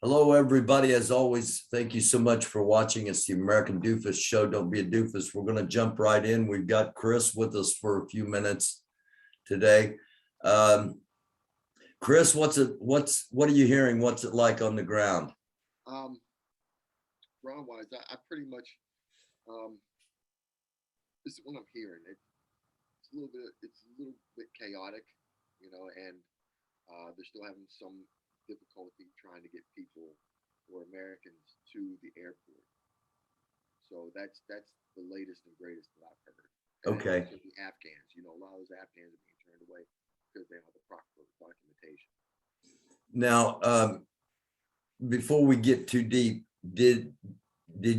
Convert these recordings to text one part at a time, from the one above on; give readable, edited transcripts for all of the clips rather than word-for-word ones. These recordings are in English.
Hello, everybody. As always, thank you so much for watching. It's the American Doofus Show. Don't be a doofus. We're going to jump right in. We've got Chris with us for a few minutes today. Chris, what are you hearing? What's it like on the ground? Ground-wise, I pretty much this is what I'm hearing. It's a little bit chaotic, and they're still having some difficulty trying to get people or Americans to the airport. So that's the latest and greatest that I've heard. And Okay. also the Afghans, a lot of those Afghans are being turned away because they don't have the proper documentation. Now, before we get too deep, did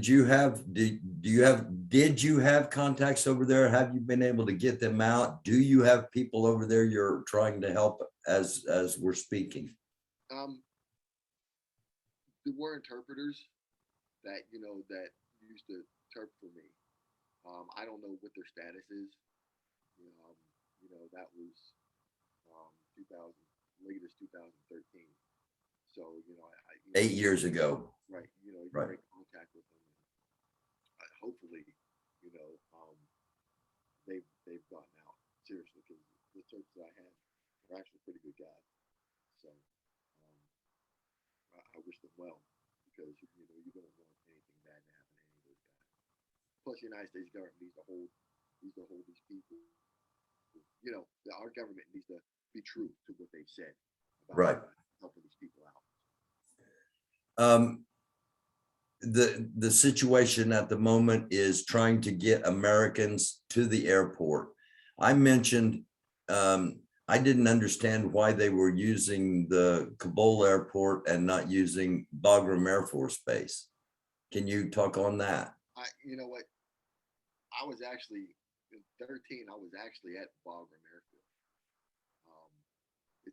you have contacts over there? Have you been able to get them out? Do you have people over there you're trying to help as we're speaking? There were interpreters that that used to interpret for me. I don't know what their status is. That was 2000, latest 2013. So I 8 years ago. Right. You're right. in contact with them. Hopefully, they've gotten out seriously, because the Turks that I had are actually pretty good guys. So I wish them well, because you don't want anything bad to happen to any of those guys. Plus, the United States government needs to hold these people. Our government needs to be true to what they've said about helping these people out. The situation at the moment is trying to get Americans to the airport. I mentioned I didn't understand why they were using the Kabul airport and not using Bagram Air Force Base. Can you talk on that? You know what? I was actually in 2013. I was actually at Bagram Airfield.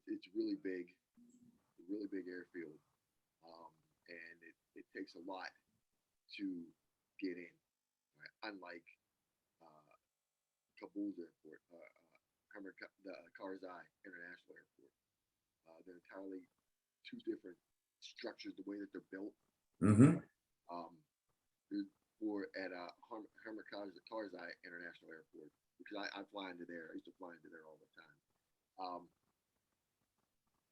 It's really big airfield, and it takes a lot to get in. Right? Unlike Kabul's airport, the Karzai International Airport, they're entirely two different structures. The way that they're built. Mm-hmm. Or at Karzai International Airport, because I fly into there. I used to fly into there all the time.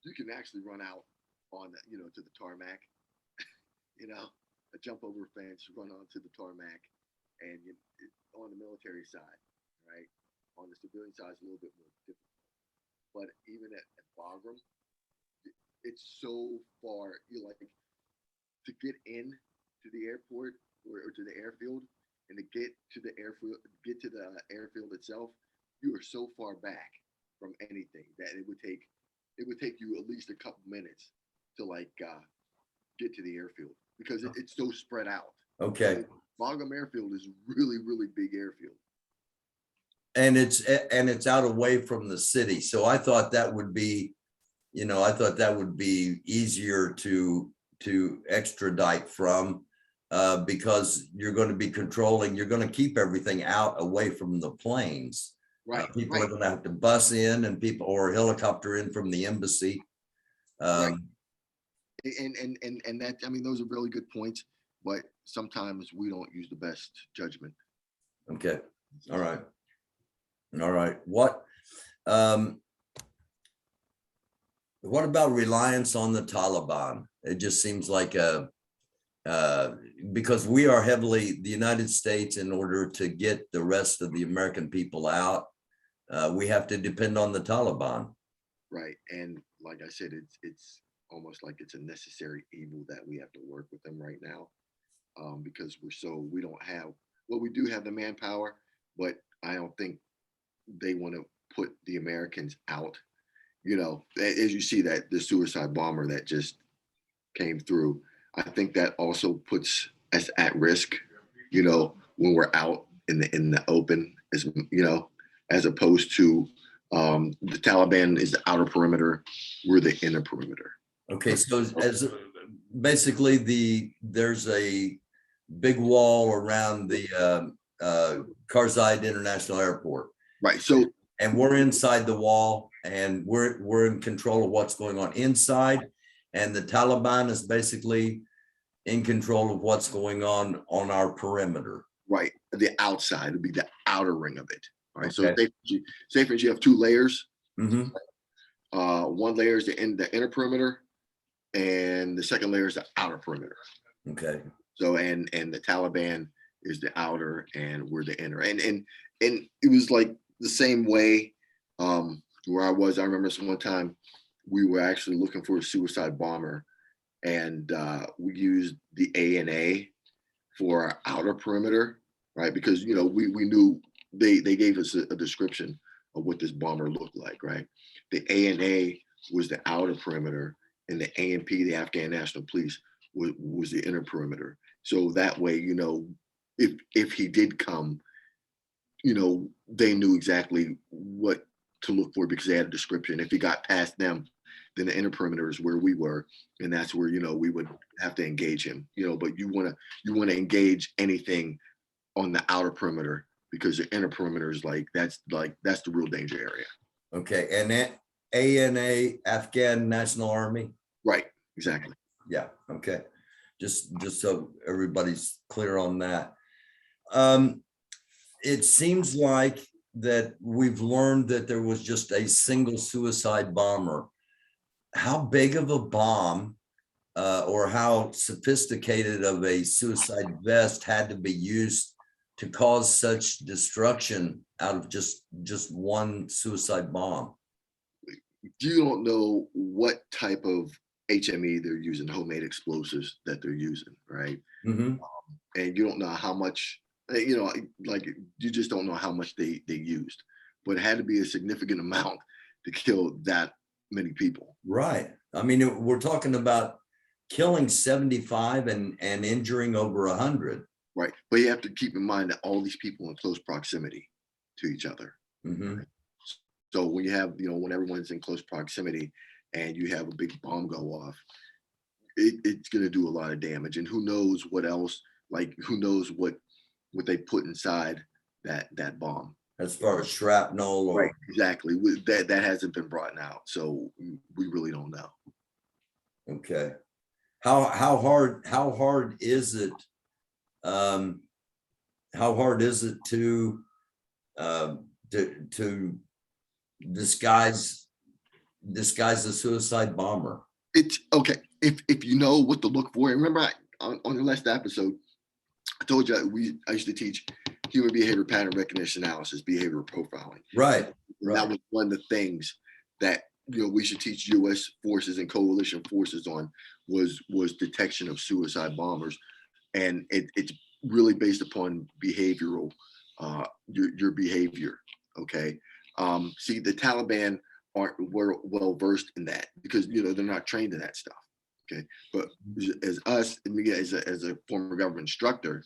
You can actually run out on the, to the tarmac, a jump over fence, run onto the tarmac, and on the military side, right? On the civilian side, it's a little bit more difficult. But even at Bagram, it's so far. To get in to the airport or to the airfield, and to get to the airfield itself, you are so far back from anything that it would take you at least a couple minutes to get to the airfield, because it's so spread out. Okay. So Bagram Airfield is really, really big airfield. And it's out away from the city. So I thought that would be, easier to extradite from, because you're going to be controlling, you're going to keep everything out away from the planes. Right. People are going to have to bus in, and people or helicopter in from the embassy. Right. And that, those are really good points, but sometimes we don't use the best judgment. Okay. All right. What about reliance on the Taliban? It just seems like because we are heavily, the United States, in order to get the rest of the American people out, we have to depend on the Taliban. Right. And like I said, it's almost like it's a necessary evil that we have to work with them right now, because we don't have, we do have the manpower, but I don't think they want to put the Americans out. As you see that the suicide bomber that just came through, I think that also puts us at risk, when we're out in the open, as opposed to the Taliban is the outer perimeter, we're the inner perimeter. Okay, so as basically there's a big wall around the Karzai International Airport. Right. So, and we're inside the wall, and we're in control of what's going on inside. and the Taliban is basically in control of what's going on our perimeter. Right. The outside would be the outer ring of it. All right. So Okay. say for instance, you have two layers. Mm-hmm. One layer is the inner perimeter, and the second layer is the outer perimeter. Okay. So and the Taliban is the outer, and we're the inner. And it was like the same way where I was. I remember one time we were actually looking for a suicide bomber, and we used the ANA for our outer perimeter, right? Because we knew they gave us a description of what this bomber looked like, right? The ANA was the outer perimeter, and the ANP, the Afghan National Police, was the inner perimeter. So that way, if he did come, they knew exactly what to look for because they had a description. If he got past them, then the inner perimeter is where we were, and that's where we would have to engage him. But you want to engage anything on the outer perimeter because the inner perimeter is that's the real danger area. Okay, and that ANA, Afghan National Army. Right. Exactly. Yeah. Okay. Just so everybody's clear on that. It seems like that we've learned that there was just a single suicide bomber. How big of a bomb or how sophisticated of a suicide vest had to be used to cause such destruction out of just one suicide bomb? You don't know what type of HME they're using, homemade explosives that they're using, right? Mm-hmm. And you don't know how much, you just don't know how much they used, but it had to be a significant amount to kill that many people. Right. I mean, we're talking about killing 75 and injuring over 100. Right. But you have to keep in mind that all these people in close proximity to each other. Mm-hmm. Right? So when you have, when everyone's in close proximity and you have a big bomb go off, it's going to do a lot of damage. And who knows what else, who knows what they put inside that bomb. As far as shrapnel or right, exactly. That hasn't been brought out. So we really don't know. Okay. How hard is it? How hard is it to disguise a suicide bomber? It's okay if you know what to look for. Remember, on the last episode, I told you I used to teach human behavior pattern recognition analysis, behavioral profiling. Right. And that was one of the things that we should teach U.S. forces and coalition forces on was detection of suicide bombers, and it's really based upon behavioral, your behavior. Okay. See, the Taliban were well versed in that because they're not trained in that stuff. Okay, but as us, me as a former government instructor,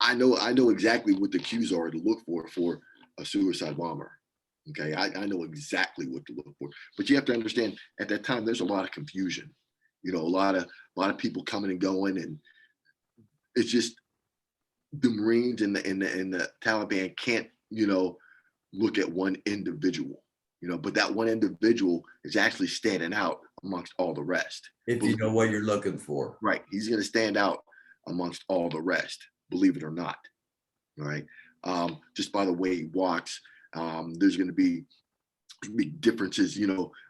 I know exactly what the cues are to look for a suicide bomber. Okay, I know exactly what to look for, but you have to understand at that time there's a lot of confusion. A lot of people coming and going, and it's just the Marines and the Taliban can't look at one individual. But that one individual is actually standing out amongst all the rest. If you know what you're looking for. Right. He's going to stand out amongst all the rest, believe it or not. Right. Just by the way he walks, there's going to be big differences,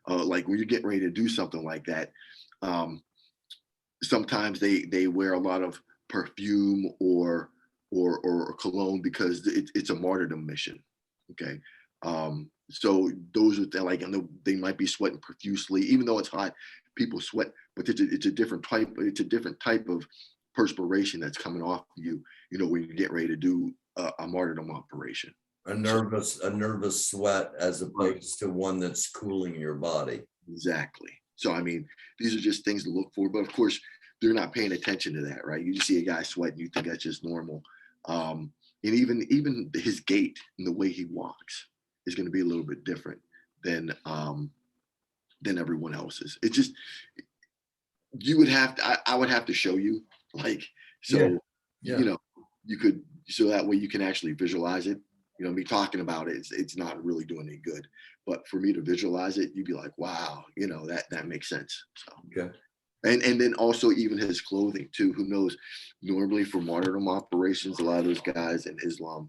like when you're getting ready to do something like that. Sometimes they wear a lot of perfume or cologne because it's a martyrdom mission. Okay. So those are they might be sweating profusely, even though it's hot, people sweat, but it's a different type of perspiration that's coming off you, when you get ready to do a martyrdom operation. A nervous sweat as opposed to one that's cooling your body. Exactly. So, I mean, these are just things to look for, but of course they're not paying attention to that, right? You just see a guy sweating, you think that's just normal. And even his gait and the way he walks is going to be a little bit different than everyone else's. It's just, I would have to show you, you could, so that way you can actually visualize it, You know, me talking about it, it's not really doing any good. But for me to visualize it, you'd be like, wow, you know, that makes sense. So Okay. and then also even his clothing too. Who knows? Normally for martyrdom operations, a lot of those guys in Islam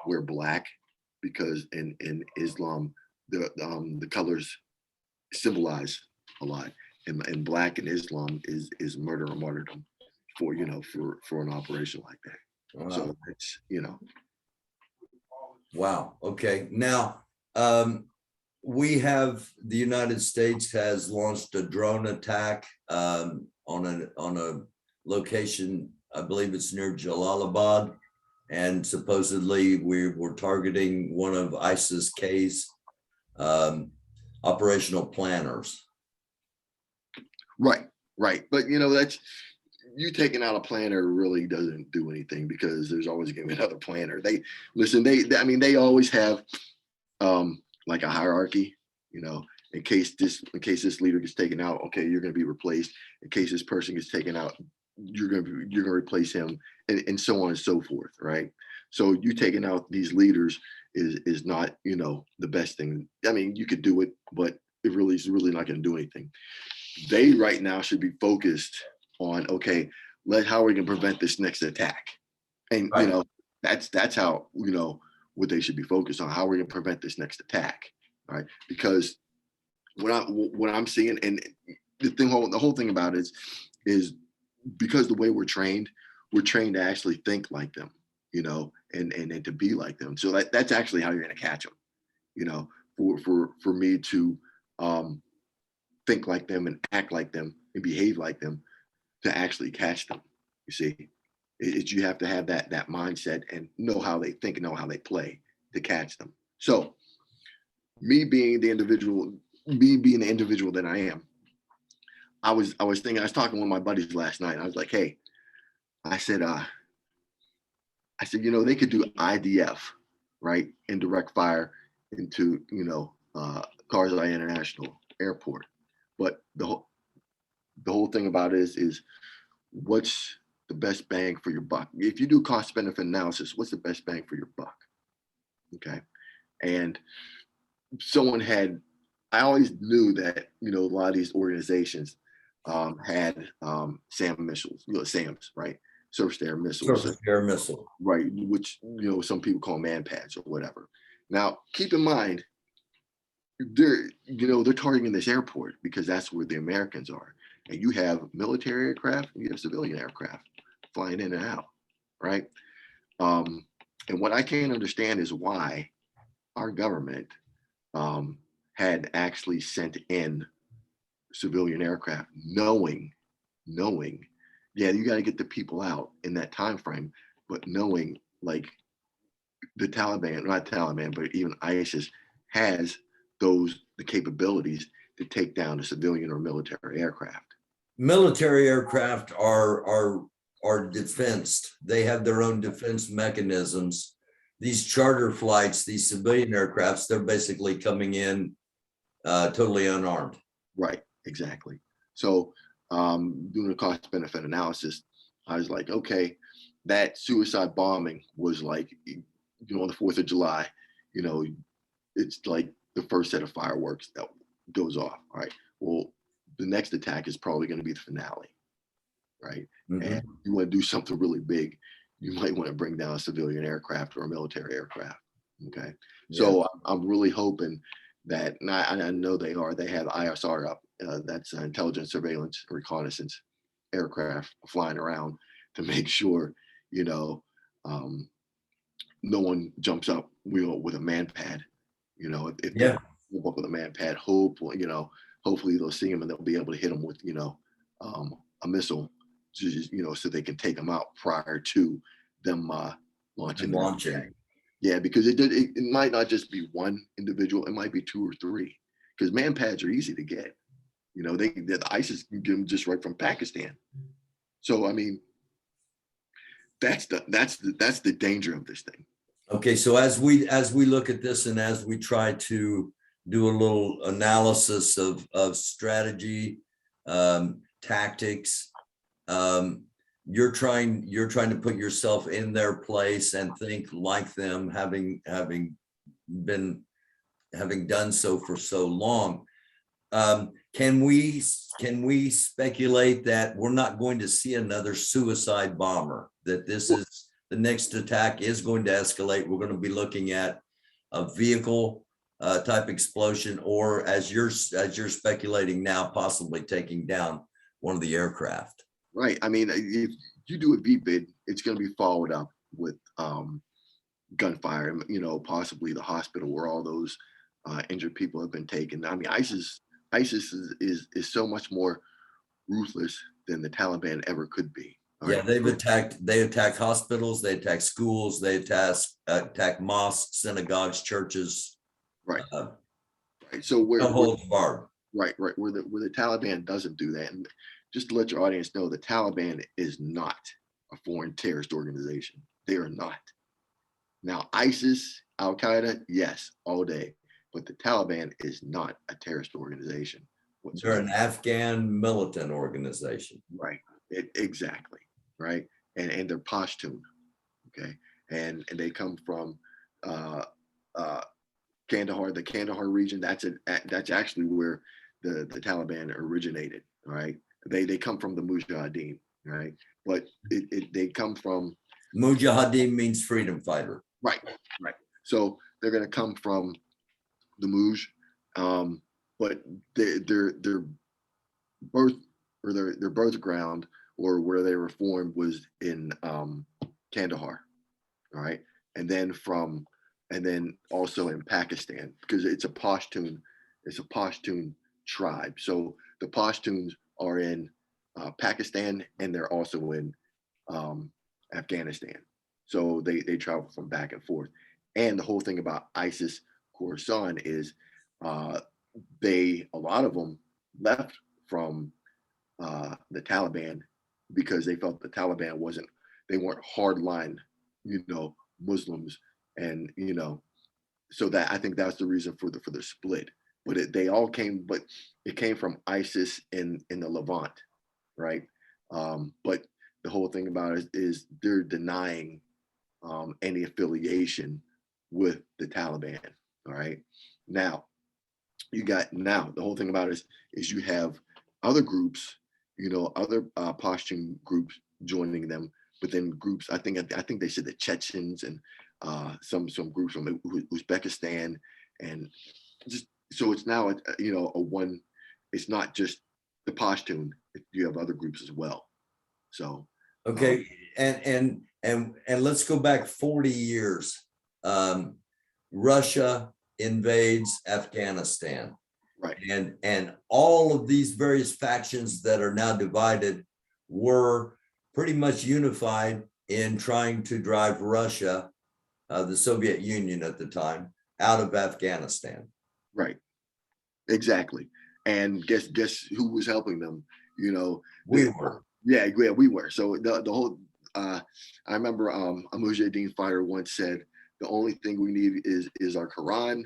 wear black because in Islam the colors symbolize a lot. And black in Islam is murder or martyrdom for for an operation like that. Wow. So it's Wow. Okay. Now, we have the United States has launched a drone attack on a location. I believe it's near Jalalabad, and supposedly we were targeting one of ISIS-K's operational planners. right, right. But that's you taking out a planner really doesn't do anything because there's always going to be another planner. They listen. I mean, they always have like a hierarchy. In case this leader gets taken out, okay, you're going to be replaced. In case this person gets taken out, you're going to replace him, and so on and so forth, right? So you taking out these leaders is not the best thing. I mean, you could do it, but it really is really not going to do anything. They right now should be focused on, okay, how are we going to prevent this next attack, and Right. that's how what they should be focused on. How are we going to prevent this next attack, right? Because what I'm seeing, and the whole thing about it is because the way we're trained to actually think like them, and to be like them. So that's actually how you're going to catch them. For me to think like them and act like them and behave like them to actually catch them. You see, you have to have that mindset and know how they think and know how they play to catch them. So me being the individual that I am, I was thinking, I was talking with my buddies last night. I was like, hey, I said, they could do IDF, right? Indirect fire into, Karzai International Airport. But the whole thing about it is what's the best bang for your buck? If you do cost benefit analysis, what's the best bang for your buck? Okay. And I always knew that, a lot of these organizations had SAM missiles, SAMs, right? Surface to air missiles. Surface air missile. Right. Which, some people call man pads or whatever. Now, keep in mind, they're targeting this airport because that's where the Americans are. And you have military aircraft, and you have civilian aircraft flying in and out, right? And what I can't understand is why our government had actually sent in civilian aircraft, knowing, yeah, you got to get the people out in that time frame, but knowing like the Taliban, not Taliban, but even ISIS has the capabilities to take down a civilian or military aircraft. Military aircraft are defensed. They have their own defense mechanisms. These charter flights, these civilian aircrafts, they're basically coming in totally unarmed. Right, exactly. So doing a cost benefit analysis, I was like, okay, that suicide bombing was like, on the 4th of July, it's like the first set of fireworks that goes off. All right. Well, the next attack is probably going to be the finale. Right. Mm-hmm. And you want to do something really big, you might want to bring down a civilian aircraft or a military aircraft. Okay. Yeah. So I'm really hoping that, and I know they have ISR up. That's intelligence, surveillance, reconnaissance aircraft flying around to make sure, no one jumps up with a man pad. If they jump up with a man pad, hopefully they'll see him and they'll be able to hit him with, a missile, so they can take them out prior to them launching. Yeah, because it might not just be one individual; it might be 2 or 3. Because man pads are easy to get. The ISIS can get them just right from Pakistan. So I mean, that's the danger of this thing. Okay, so as we look at this and as we try to do a little analysis of strategy, tactics, you're trying to put yourself in their place and think like them, having done so for so long. Can we speculate that we're not going to see another suicide bomber, that this is the next attack is going to escalate? We're going to be looking at a vehicle type explosion, or as you're speculating now, possibly taking down one of the aircraft. Right. I mean, if you do a VBID, it's going to be followed up with gunfire, possibly the hospital where all those injured people have been taken. I mean, ISIS is so much more ruthless than the Taliban ever could be. Yeah, they attack hospitals, they attack schools, they attack mosques, synagogues, churches. Right. Right. So where Right. Where the Taliban doesn't do that. And just to let your audience know, the Taliban is not a foreign terrorist organization. They are not. Now, ISIS, Al Qaeda, yes, all day. But the Taliban is not a terrorist organization whatsoever. They're an Afghan militant organization. Right. Exactly. Right. And they're Pashtun. Okay. And they come from Kandahar, the Kandahar region. That's actually where the Taliban originated. All right. They come from the Mujahideen. Right. But they come from. Mujahideen means freedom fighter. Right. Right. So they're going to come from the Muj, but their birth or their birth ground or where they were formed was in Kandahar, all right, and then also in Pakistan, because it's a Pashtun tribe. So the Pashtuns are in Pakistan and they're also in Afghanistan. So they travel from back and forth. And the whole thing about ISIS Khorasan is a lot of them left from the Taliban because they felt the Taliban they weren't hardline, Muslims, and so that I think that's the reason for the split. But it came from ISIS in the Levant, right? But the whole thing about it is they're denying any affiliation with the Taliban. All right. Now, the whole thing about it is you have other groups, other Pashtun groups joining them, but then groups, I think they said the Chechens and some groups from Uzbekistan, and just so it's now it's not just the Pashtun, you have other groups as well. So okay, and let's go back 40 years. Russia invades Afghanistan. Right. And all of these various factions that are now divided were pretty much unified in trying to drive Russia, the Soviet Union at the time, out of Afghanistan. Right. Exactly. And guess who was helping them? We were. Yeah, we were. So the whole I remember a Mujahideen fighter once said, the only thing we need is our Quran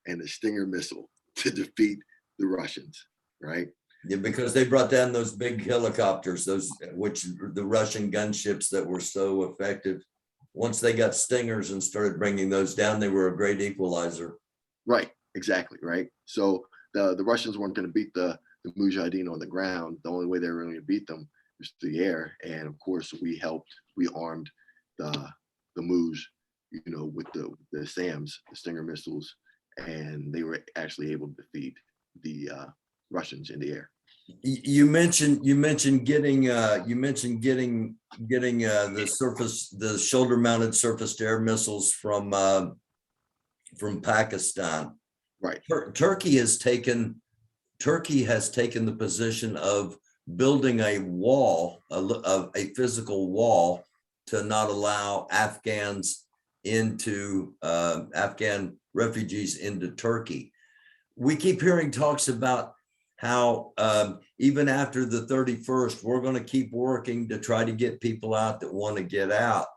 and the Stinger missile to defeat the Russians, right? Yeah, because they brought down those big helicopters, which the Russian gunships that were so effective. Once they got Stingers and started bringing those down, they were a great equalizer. Right, exactly, right? So the Russians weren't going to beat the Mujahideen on the ground. The only way they were going to beat them was through the air. And of course, we armed the Muj, with the SAMs, the Stinger missiles, and they were actually able to defeat the Russians in the air. You mentioned getting the shoulder-mounted surface-to-air missiles from Pakistan. Right. Turkey has taken the position of building a wall, a physical wall, to not allow Afghan refugees into Turkey. We keep hearing talks about how even after the 31st, we're going to keep working to try to get people out that want to get out.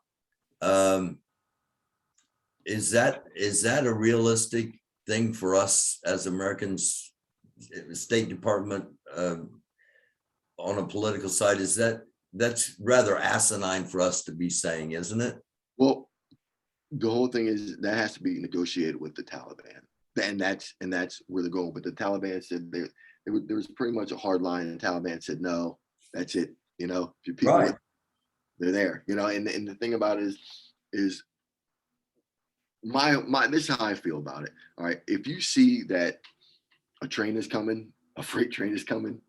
Is that a realistic thing for us as Americans, State Department, on a political side? Is that that's rather asinine for us to be saying, isn't it? Well, the whole thing is that has to be negotiated with the Taliban, and that's where they're going. But the Taliban said there was pretty much a hard line, and the Taliban said no, that's it. You know, if your people, Right. they're there. You know, and the thing about it is my this is how I feel about it. All right, if you see that a train is coming, a freight train is coming,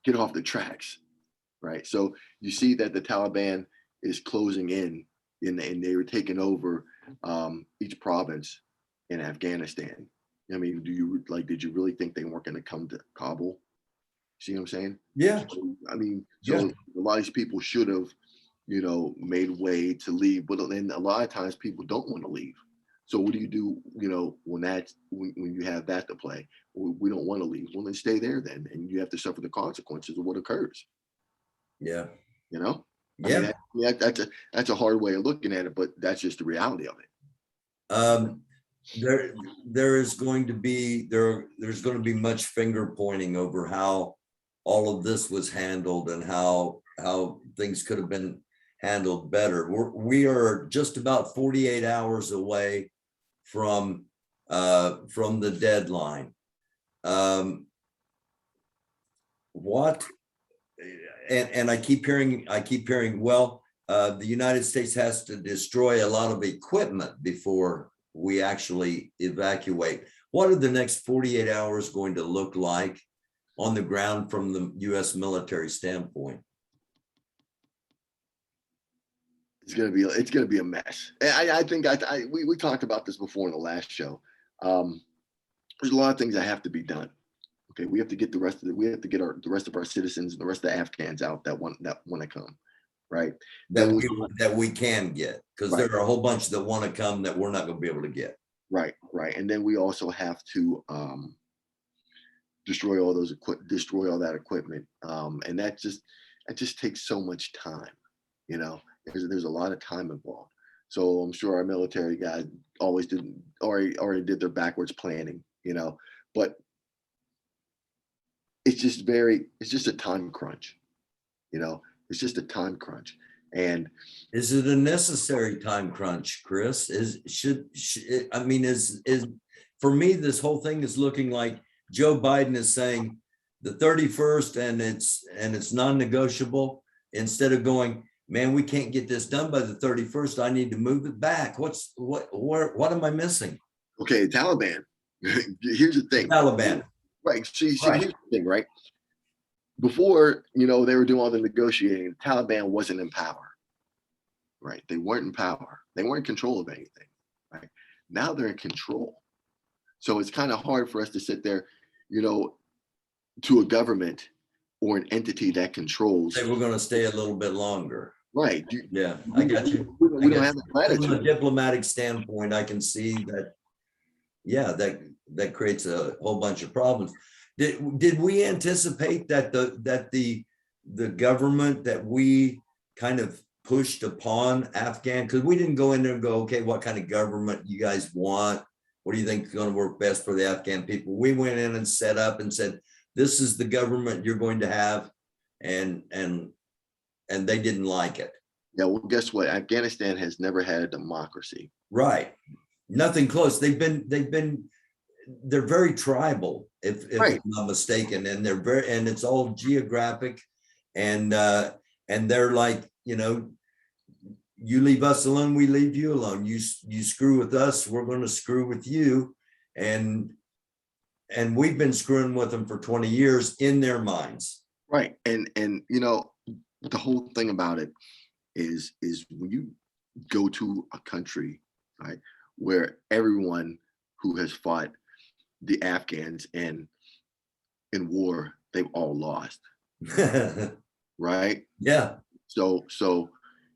get off the tracks. Right. So you see that the Taliban is closing in, and they were taking over each province in Afghanistan. I mean, did you really think they weren't going to come to Kabul? See what I'm saying? Yeah. I mean, Yeah. so a lot of these people should have, made way to leave, but then a lot of times people don't want to leave. So what do you do, when you have that to play? We don't want to leave. Well, then stay there then, and you have to suffer the consequences of what occurs. Yeah. You know, I Yeah. mean, that's a hard way of looking at it, but that's just the reality of it. There's going to be much finger pointing over how all of this was handled and how things could have been handled better. We are just about 48 hours away from the deadline. What and I keep hearing, well, the United States has to destroy a lot of equipment before we actually evacuate. What are the next 48 hours going to look like on the ground from the US military standpoint? It's gonna be a mess. I think we talked about this before in the last show. There's a lot of things that have to be done. Okay, we have to get the rest of our citizens and the rest of the Afghans out that want to come, right? That we can get, because right. there are a whole bunch that want to come that we're not going to be able to get. Right, and then we also have to destroy all that equipment, and that just takes so much time. There's a lot of time involved. So I'm sure our military guys already did their backwards planning, but it's just a time crunch. It's just a time crunch. And is it a necessary time crunch, Chris? I mean, is for me, this whole thing is looking like Joe Biden is saying the 31st and it's non-negotiable, instead of going, man, we can't get this done by the 31st. I need to move it back. What am I missing? Okay, Taliban. Here's the thing. Taliban. Right. So here's the thing, right? Before, they were doing all the negotiating, the Taliban wasn't in power. Right. They weren't in power. They weren't in control of anything. Right. Now they're in control. So it's kind of hard for us to sit there, to a government or an entity that controls. They were going to stay a little bit longer. Right. Yeah, I got you. We don't have the latitude. From a diplomatic standpoint, I can see that. Yeah, that creates a whole bunch of problems. Did we anticipate that the government that we kind of pushed upon Afghan, because we didn't go in there and go, okay, what kind of government you guys want? What do you think is going to work best for the Afghan people? We went in and set up and said, this is the government you're going to have, and they didn't like it. Yeah, well, guess what? Afghanistan has never had a democracy. Right. Nothing close. They're very tribal, if right. I'm not mistaken, and and it's all geographic, and they're like, you leave us alone, we leave you alone. You screw with us, we're going to screw with you, and we've been screwing with them for 20 years in their minds. Right, and the whole thing about it is when you go to a country, right, where everyone who has fought the Afghans in war, they've all lost. Right? Yeah. So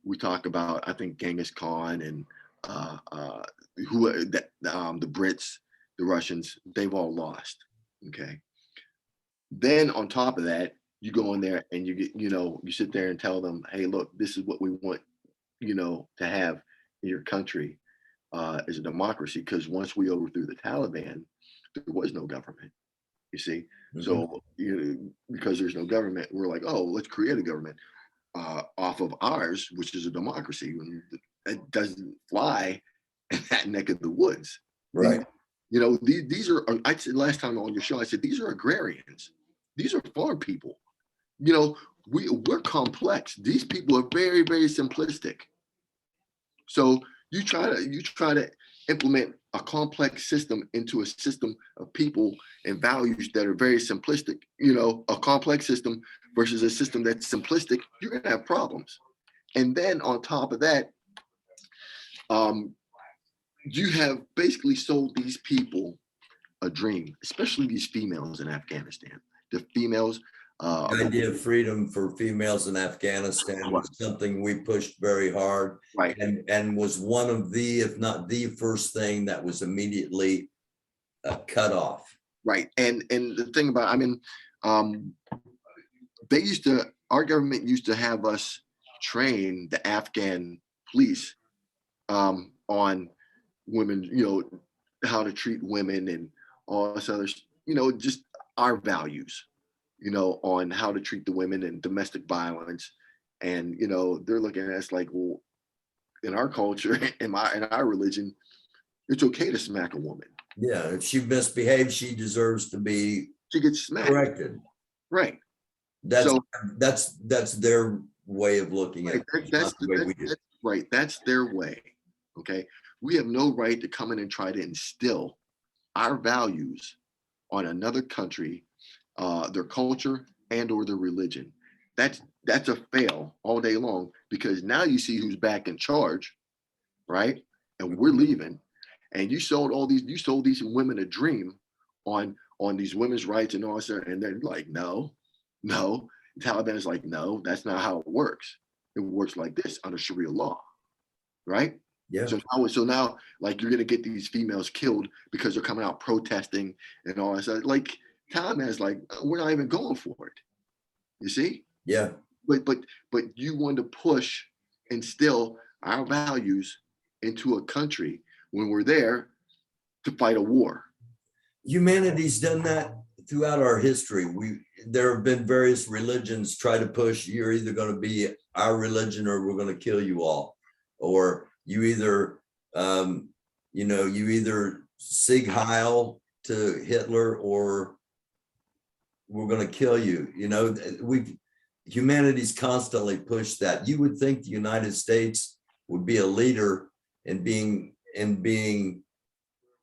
we talk about, I think, Genghis Khan and the Brits, the Russians, they've all lost. Okay. Then on top of that, you go in there and you get, you sit there and tell them, hey, look, this is what we want, to have in your country, is a democracy. Because once we overthrew the Taliban, there was no government. You see, so because there's no government, we're like, oh, let's create a government. off of ours, which is a democracy. It doesn't fly in that neck of the woods. Right. These are, I said last time on your show, I said, these are agrarians. These are farm people. We're complex. These people are very, very simplistic. So you try to implement a complex system into a system of people and values that are very simplistic, a complex system versus a system that's simplistic, you're gonna have problems. And then on top of that, you have basically sold these people a dream, especially these females in Afghanistan. The females. The idea of freedom for females in Afghanistan was something we pushed very hard, right, and was one of the, if not the first thing that was immediately cut off. Right, and the thing about, our government used to have us train the Afghan police on women, how to treat women and all this other, just our values, on how to treat the women and domestic violence. And, they're looking at us like, well, in our culture, in our religion, it's okay to smack a woman. Yeah, if she misbehaves, she deserves to be She gets smacked. corrected. Right. That's their way of looking at it. Right. That's their way. Okay. We have no right to come in and try to instill our values on another country, their culture and or their religion. That's a fail all day long, because now you see who's back in charge, right? And we're leaving. And you sold these women a dream on these women's rights and all that, and they're like, no. Taliban is like, no, that's not how it works. It works like this under Sharia law, right? Yeah. So now, like, you're gonna get these females killed because they're coming out protesting and all that stuff. Like, Taliban is like, we're not even going for it. You see? Yeah. But you want to push, instill our values into a country when we're there to fight a war. Humanity's done that throughout our history. There have been various religions try to push, you're either going to be our religion or we're going to kill you all, or you either Sieg Heil to Hitler or we're going to kill you. Humanity's constantly pushed that. You would think the United States would be a leader in being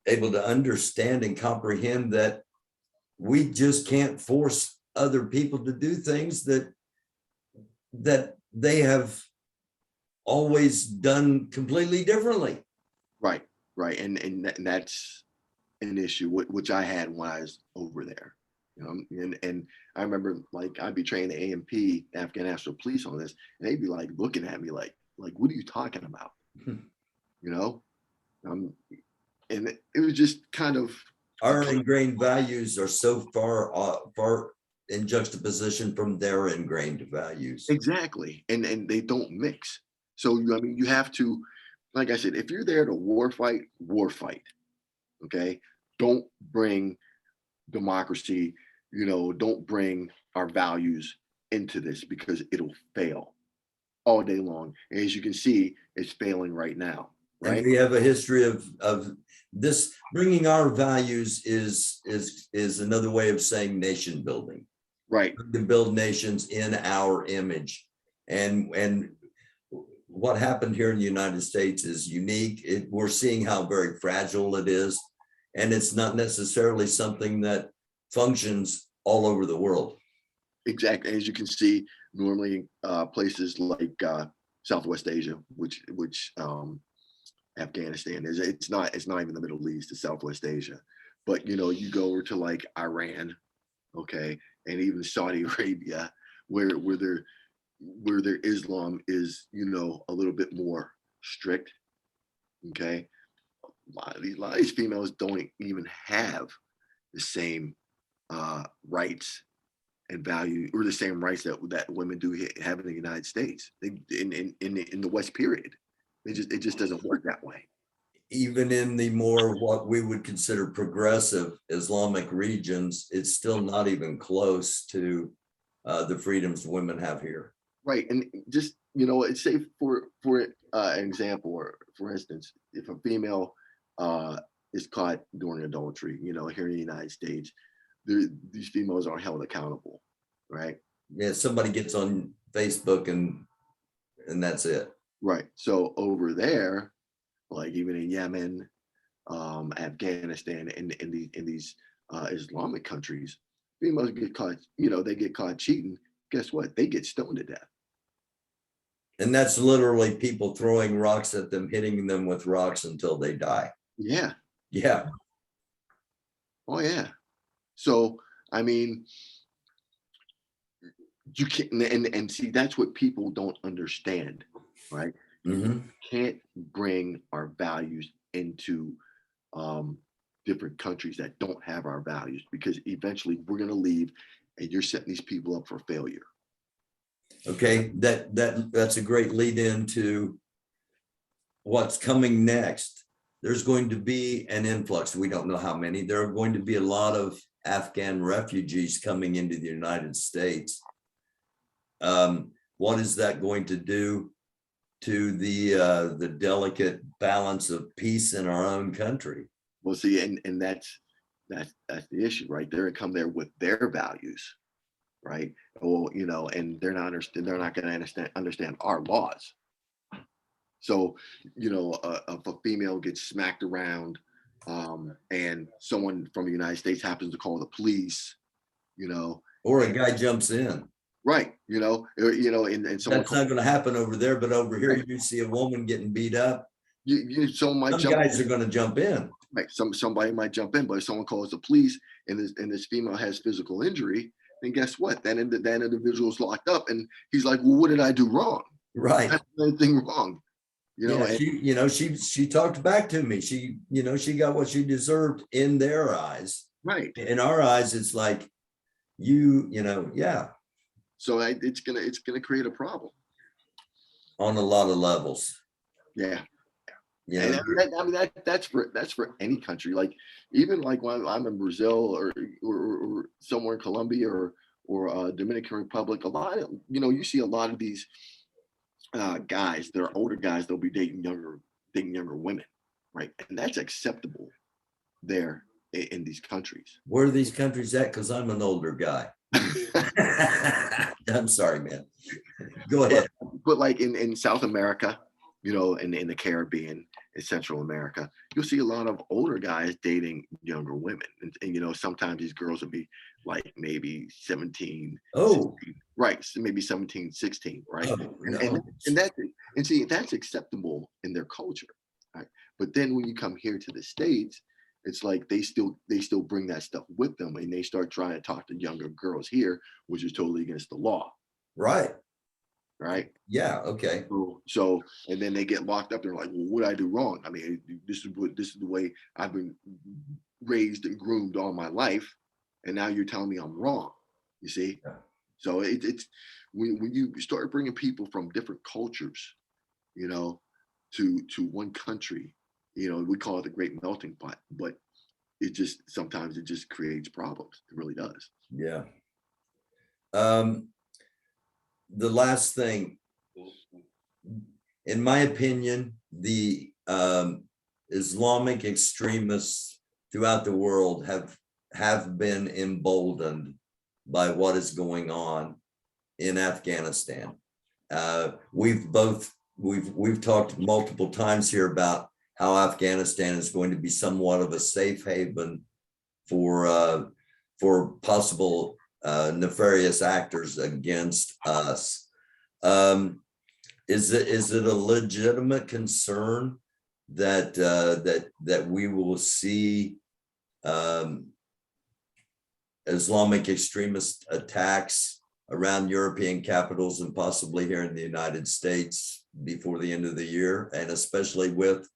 able to understand and comprehend that we just can't force other people to do things that they have always done completely differently. Right. And that's an issue which I had when I was over there. And I remember, like, I'd be training the AMP, Afghan National Police, on this, and they'd be like looking at me like, what are you talking about? And it was just kind of, our ingrained values are so far in juxtaposition from their ingrained values. Exactly, and they don't mix. So you have to, like I said, if you're there to war fight. Okay, don't bring democracy. Don't bring our values into this, because it'll fail all day long. And as you can see, it's failing right now. Right. And we have a history of this. Bringing our values is another way of saying nation building. Right. To build nations in our image. And what happened here in the United States is unique. We're seeing how very fragile it is. And it's not necessarily something that functions all over the world. Exactly. As you can see, normally places like Southwest Asia, which Afghanistan is, it's not even the Middle East, it's Southwest Asia. But you go over to like Iran, okay, and even Saudi Arabia, where their Islam is, a little bit more strict. Okay. A lot of these females don't even have the same rights and value, or the same rights that women do have in the United States. In the West period, it just doesn't work that way. Even in the more what we would consider progressive Islamic regions, it's still not even close to the freedoms women have here. Right, and just it's say for an example, or for instance, if a female is caught doing adultery, here in the United States, these females are held accountable, right? Yeah, somebody gets on Facebook and that's it. Right. So over there, like even in Yemen, Afghanistan, and in these Islamic countries, females get caught, they get caught cheating. Guess what? They get stoned to death. And that's literally people throwing rocks at them, hitting them with rocks until they die. Yeah. Yeah. Oh yeah. So I mean, you can't, and see, that's what people don't understand, right? You Mhm. can't bring our values into different countries that don't have our values, because eventually we're going to leave, and you're setting these people up for failure. Okay, that's a great lead into what's coming next. There's going to be an influx. We don't know how many. There are going to be a lot of Afghan refugees coming into the United States. What is that going to do to the delicate balance of peace in our own country? Well, see, and that's the issue, right? They're going to come there with their values, right? Well, and they're not going to understand our laws. So, if a female gets smacked around, and someone from the United States happens to call the police, Or a guy jumps in. right, and someone That's not going to happen over there, but over here, right, you see a woman getting beat up. someone might Some jump guys are going to jump in. right. Somebody might jump in, but if someone calls the police, and this female has physical injury, then guess what? That individual's locked up, and he's like, well, what did I do wrong? Right. That's anything wrong. Yeah, And she talked back to me. She got what she deserved in their eyes. right. In our eyes, it's like yeah, So it's gonna create a problem. on a lot of levels. Yeah. You And know, I mean that's for any country. Like even like when I'm in Brazil, or somewhere in Colombia, or Dominican Republic, a lot of you see a lot of these guys that are older guys. They'll be dating younger women, right? And that's acceptable there in these countries. where are these countries at? Because I'm an older guy. I'm sorry, man. Go ahead. But like in South America, in the Caribbean, in Central America, you'll see a lot of older guys dating younger women, and sometimes these girls will be like maybe 17, Oh, 16, right? So maybe 17, 16, right? oh And no. see, that's acceptable in their culture, right? But then when you come here to the States, it's like they still bring that stuff with them, and they start trying to talk to younger girls here, which is totally against the law, Right. right? Yeah. Okay. So and then they get locked up. They're like, well, what did I do wrong? I mean, this is the way I've been raised and groomed all my life, and now you're telling me I'm wrong. You see? Yeah. So it's when you start bringing people from different cultures, to one country, we call it the great melting pot, but sometimes it just creates problems. It really does. Yeah. The last thing, in my opinion, the Islamic extremists throughout the world have been emboldened by what is going on in Afghanistan. We've talked multiple times here about how Afghanistan is going to be somewhat of a safe haven for possible nefarious actors against us. Is it a legitimate concern that we will see Islamic extremist attacks around European capitals and possibly here in the United States before the end of the year, and especially with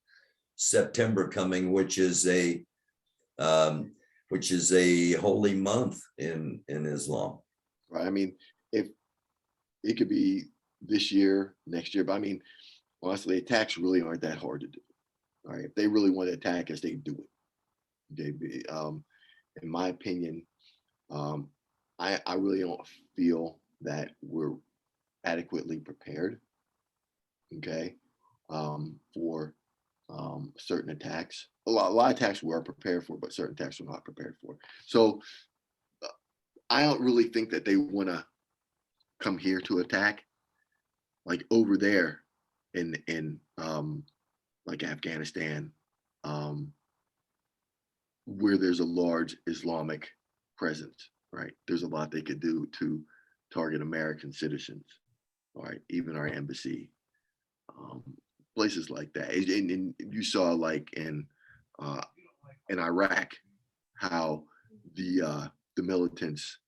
September coming, which is a holy month in Islam? Right. I mean, if it could be this year, next year, but I mean, honestly, attacks really aren't that hard to do. All right. If they really want to attack us, they do it. In my opinion, I really don't feel that we're adequately prepared, okay, for certain attacks. A lot of attacks we are prepared for, but certain attacks we're not prepared for. So I don't really think that they want to come here to attack, like over there in like Afghanistan, um, where there's a large Islamic presence, right? There's a lot they could do to target American citizens, all right, even our embassy, um, places like that. And you saw like uh, in Iraq how the militants,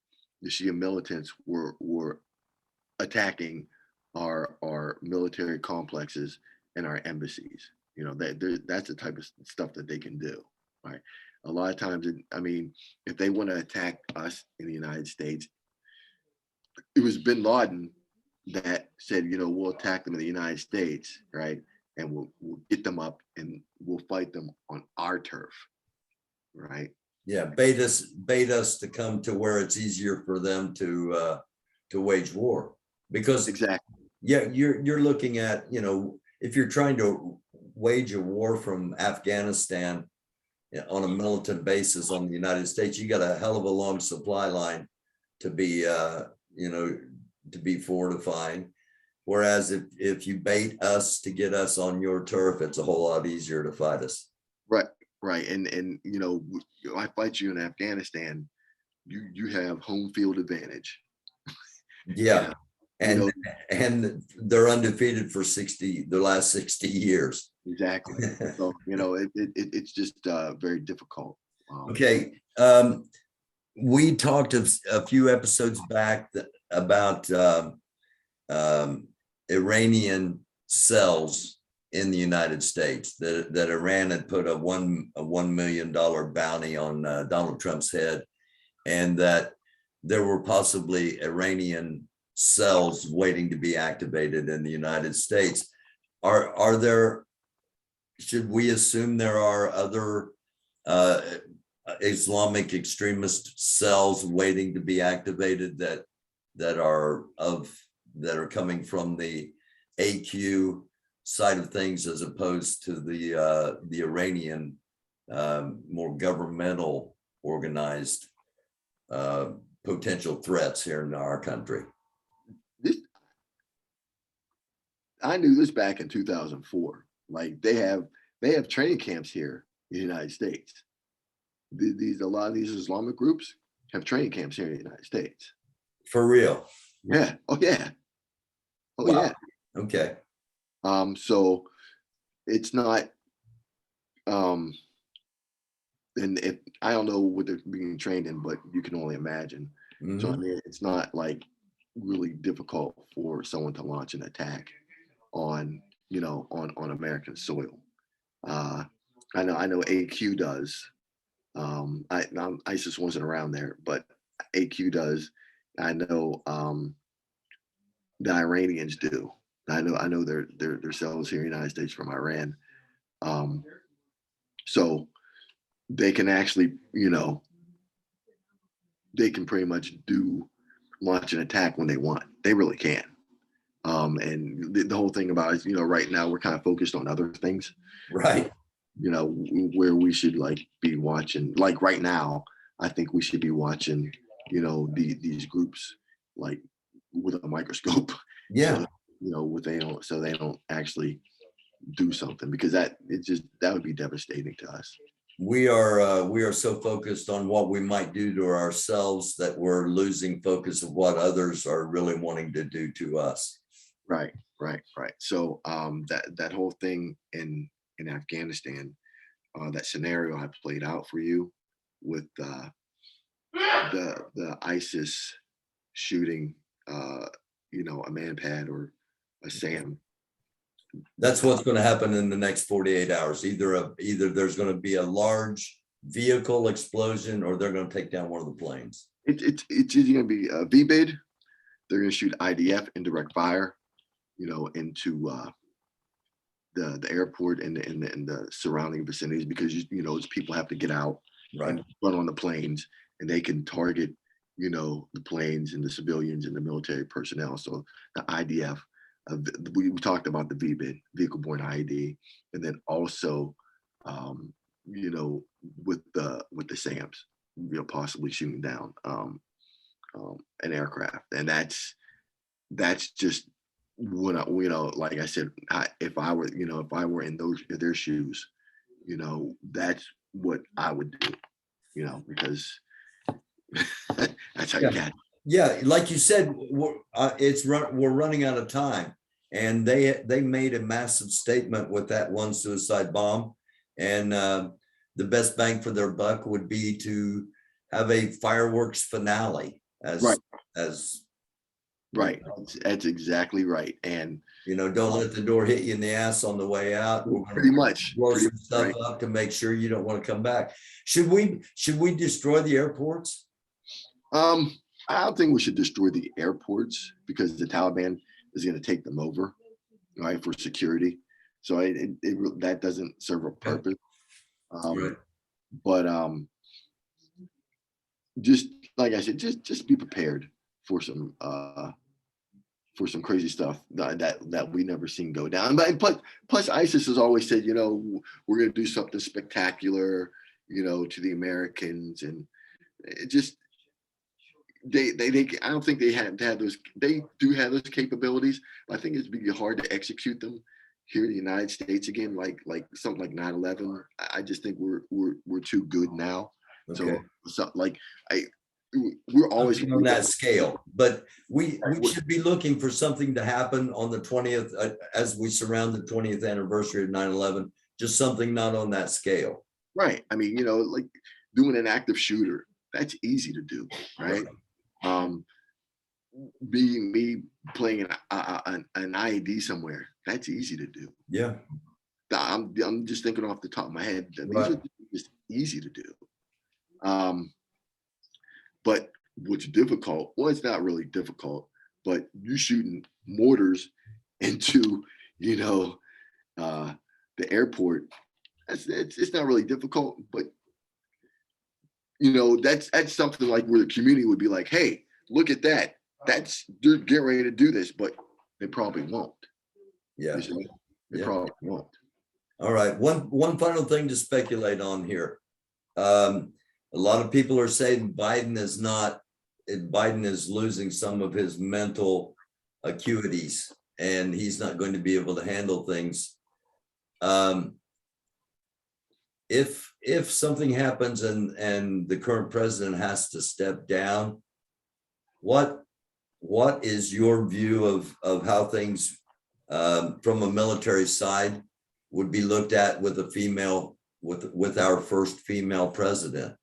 the Shia militants, were attacking our military complexes and our embassies. You know, that's the type of stuff that they can do, right? A lot of times, I mean, if they want to attack us in the United States, it was Bin Laden that said, you know, we'll attack them in the United States, right? And we'll get them up and we'll fight them on our turf, right? Yeah, bait us to come to where it's easier for them to wage war. Because Exactly. yeah, you're looking at, you know, if you're trying to wage a war from Afghanistan on a militant basis on the United States, you got a hell of a long supply line to be you know, to be fortifying. Whereas if you bait us to get us on your turf, it's a whole lot easier to fight us. Right, right. And you know, I fight you in Afghanistan, you have home field advantage. You Yeah. know, you And know, and they're undefeated for the last 60 years. exactly. So, you know, it's just very difficult. Okay. We talked a few episodes back about Iranian cells in the United States, that Iran had put a $1 million bounty on Donald Trump's head, and that there were possibly Iranian cells waiting to be activated in the United States. Are there, should we assume there are other uh, Islamic extremist cells waiting to be activated that are coming from the AQ side of things, as opposed to the Iranian more governmental organized potential threats here in our country? This, I knew this back in 2004. Like they have training camps here in the United States. A lot of these Islamic groups have training camps here in the United States. For real? Yeah. Oh yeah. Oh Wow. yeah. Okay. So it's not and if I don't know what they're being trained in, but you can only imagine. So I mean, it's not like really difficult for someone to launch an attack on, you know, on American soil. Uh, I know AQ does. ISIS wasn't around there, but AQ does. I know the Iranians do. I know their cells here in the United States from Iran. Um, so they can actually, you know, they can pretty much launch an attack when they want. They really can. And the whole thing about it, you know, right now we're kind of focused on other things. Right. You know, where we should like be watching. Like right now, I think we should be watching, you know, these groups like with a microscope. Yeah. So, you know, so they don't actually do something, because that would be devastating to us. We are so focused on what we might do to ourselves that we're losing focus of what others are really wanting to do to us. Right, right, right. So that whole thing in Afghanistan, that scenario I played out for you with the ISIS shooting, you know, a manpad or a SAM. That's what's going to happen in the next 48 hours. Either there's going to be a large vehicle explosion, or they're going to take down one of the planes. It's either going to be a VBID. They're going to shoot IDF, indirect fire, you know, into the airport and the surrounding vicinities, because you know people have to get out Right. and run on the planes, and they can target, the planes and the civilians and the military personnel. So the IDF, we talked about the VBID, vehicle-borne IED, and then also, with the SAMs, possibly shooting down an aircraft, and that's just what like I said, if I were in their shoes, that's what I would do, because that's how you Yeah. catch. Yeah, like you said, we're running out of time, and they made a massive statement with that one suicide bomb, and the best bang for their buck would be to have a fireworks finale Right. as Right. That's exactly right. And don't let the door hit you in the ass on the way out. We're pretty gonna much blow some stuff right. up to make sure you don't want to come back. Should we destroy the airports? I don't think we should destroy the airports because the Taliban is going to take them over, right, for security. So that doesn't serve a purpose. Right. But just like I said, just be prepared for some crazy stuff that we never seen go down. But plus ISIS has always said, we're going to do something spectacular, to the Americans, and it just they I don't think they have those. They do have those capabilities, but I think it's be hard to execute them here in the United States again, like something like 9/11. I just think we're too good now. Okay. So like we're always on that scale, but we should be looking for something to happen on the 20th as we surround the 20th anniversary of 9/11. Just something not on that scale. Right. I mean, like doing an active shooter, that's easy to do, right? Being me playing an IED somewhere, that's easy to do. Yeah. I'm just thinking off the top of my head. These Right. are just easy to do. But what's difficult, well, it's not really difficult, but you shooting mortars into, the airport, it's not really difficult, but that's something like where the community would be like, hey, look at that. They're getting ready to do this, but they probably won't. Yeah. They probably won't. All right. One final thing to speculate on here. A lot of people are saying Biden is losing some of his mental acuities, and he's not going to be able to handle things. If something happens and the current president has to step down, what is your view of how things from a military side would be looked at with a female, with our first female president?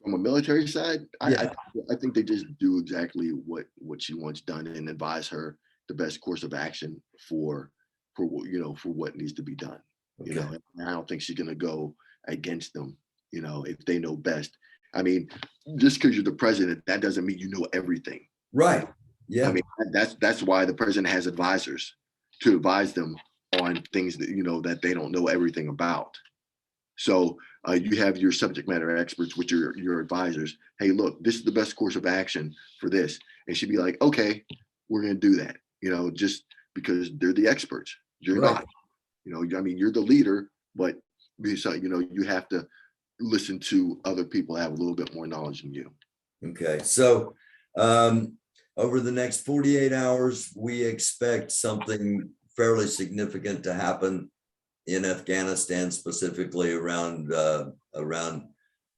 From a military side, Yeah. I think they just do exactly what she wants done and advise her the best course of action for what needs to be done. Okay. I don't think she's gonna go against them, if they know best. I mean, just because you're the president, that doesn't mean you know everything. Right. Yeah. I mean, that's why the president has advisors to advise them on things that that they don't know everything about. So you have your subject matter experts, which are your advisors. Hey, look, this is the best course of action for this, and she'd be like, okay, we're going to do that. Just because they're the experts. You're Right. not. I mean, you're the leader, but you have to listen to other people that have a little bit more knowledge than you. Okay. So over the next 48 hours, we expect something fairly significant to happen in Afghanistan, specifically around Hamad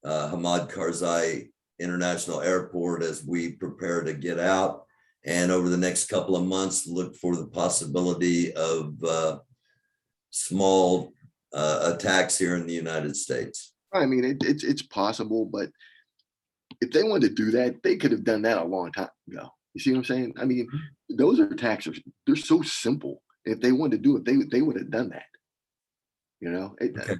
Karzai International Airport, as we prepare to get out. And over the next couple of months, look for the possibility of small attacks here in the United States. I mean, it's possible, but if they wanted to do that, they could have done that a long time ago. You see what I'm saying? I mean, those attacks they're so simple. If they wanted to do it, they would have done that. Okay.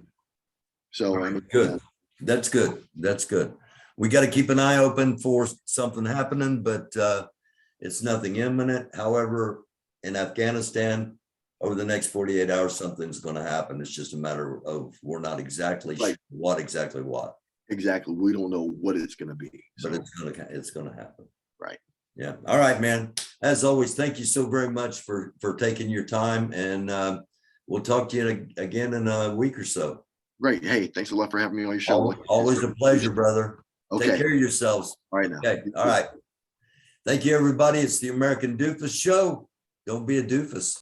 So I mean, good. That's good. That's good. We got to keep an eye open for something happening, but it's nothing imminent. However, in Afghanistan, over the next 48 hours, something's going to happen. It's just a matter of we're not exactly Right. sure what. Exactly. We don't know what it's going to be. So, but it's gonna happen. right. Yeah. All right, man. As always, thank you so very much for taking your time, and we'll talk to you again in a week or so. Great. Hey, thanks a lot for having me on your show. Always a pleasure, brother. Okay. Take care of yourselves. All right now. Okay. All right. Thank you, everybody. It's the American Doofus Show. Don't be a doofus.